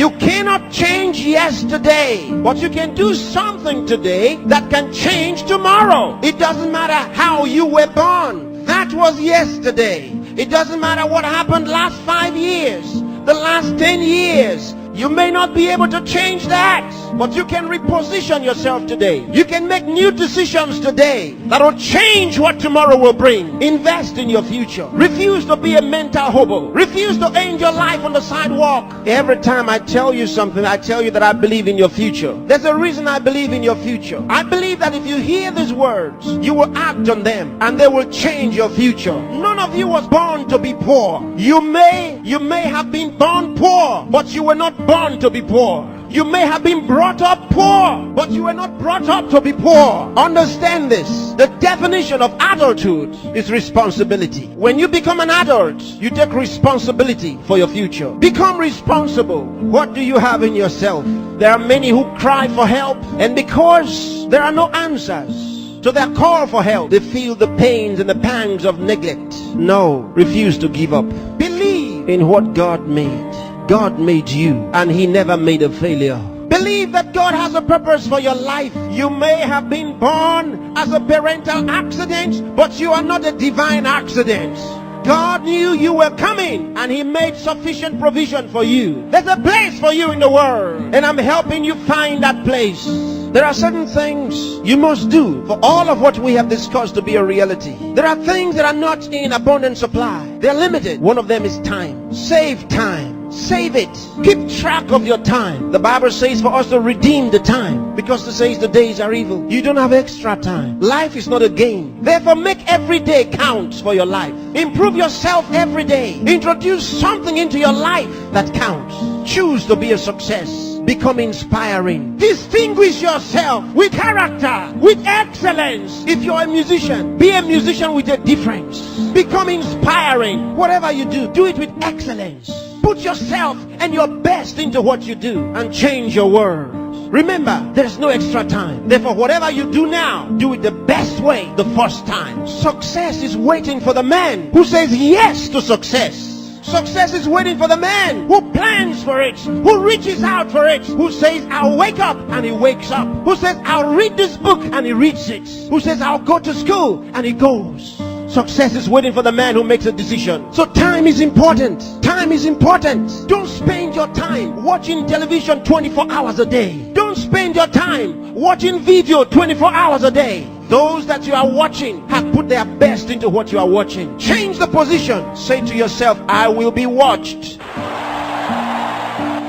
You cannot change yesterday, but you can do something today that can change tomorrow. It doesn't matter how you were born. That was yesterday. It doesn't matter what happened last 5 years, the last 10 years. You may not be able to change that, but you can reposition yourself today. You can make new decisions today that will change what tomorrow will bring. Invest in your future. Refuse to be a mental hobo. Refuse to end your life on the sidewalk. Every time I tell you something, I tell you that I believe in your future. There's a reason I believe in your future. I believe that if you hear these words, you will act on them and they will change your future. None of you was born to be poor. You may have been born poor, but you were not born to be poor. You may have been brought up poor, but you were not brought up to be poor. Understand this. The definition of adulthood is responsibility. When you become an adult, you take responsibility for your future. Become responsible. What do you have in yourself? There are many who cry for help, and because there are no answers to their call for help, they feel the pains and the pangs of neglect. No, refuse to give up. Believe in what God made. God made you, and He never made a failure. Believe that God has a purpose for your life. You may have been born as a parental accident, but you are not a divine accident. God knew you were coming, and He made sufficient provision for you. There's a place for you in the world, and I'm helping you find that place. There are certain things you must do for all of what we have discussed to be a reality. There are things that are not in abundant supply. They're limited. One of them is time. Save time. Save it. Keep track of your time. The Bible says for us to redeem the time, because it says the days are evil. You don't have extra time. Life is not a game. Therefore, make every day count for your life. Improve yourself every day. Introduce something into your life that counts. Choose to be a success. Become inspiring. Distinguish yourself with character, with excellence. If you're a musician, be a musician with a difference. Become inspiring. Whatever you do, do it with excellence. Put yourself and your best into what you do and change your world. Remember, there's no extra time. Therefore, whatever you do now, do it the best way the first time. Success is waiting for the man who says yes to success. Success is waiting for the man who plans for it, who reaches out for it, who says, I'll wake up, and he wakes up. Who says, I'll read this book, and he reads it. Who says, I'll go to school, and he goes. Success is waiting for the man who makes a decision. So time is important. Time is important. Don't spend your time watching television 24 hours a day. Don't spend your time watching video 24 hours a day. Those that you are watching have put their best into what you are watching. Change the position. Say to yourself, I will be watched.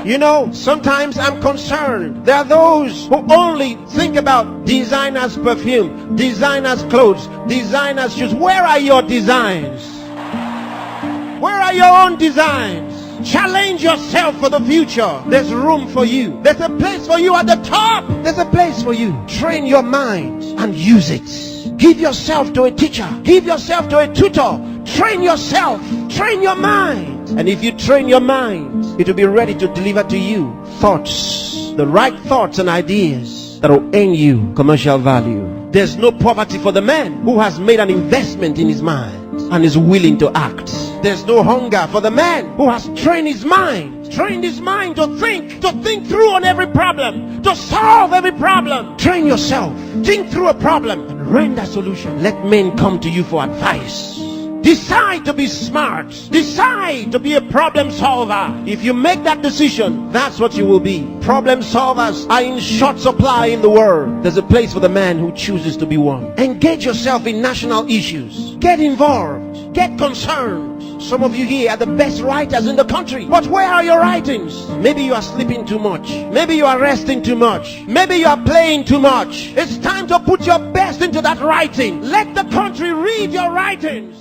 You know, sometimes I'm concerned. There are those who only think about designers' perfume, designers' clothes, designers' shoes. Where are your designs? Where are your own designs? Challenge yourself for the future. There's room for you. There's a place for you at the top. There's a place for you. Train your mind and use it. Give yourself to a teacher. Give yourself to a tutor. Train yourself. Train your mind. And if you train your mind, it will be ready to deliver to you thoughts, the right thoughts and ideas that will earn you commercial value. There's no poverty for the man who has made an investment in his mind and is willing to act. There's no hunger for the man who has trained his mind to think through on every problem, to solve every problem. Train yourself. Think through a problem and render a solution. Let men come to you for advice. Decide to be smart. Decide to be a problem solver. If you make that decision, that's what you will be. Problem solvers are in short supply in the world. There's a place for the man who chooses to be one. Engage yourself in national issues. Get involved. Get concerned. Some of you here are the best writers in the country. But where are your writings? Maybe you are sleeping too much. Maybe you are resting too much. Maybe you are playing too much. It's time to put your best into that writing. Let the country read your writings.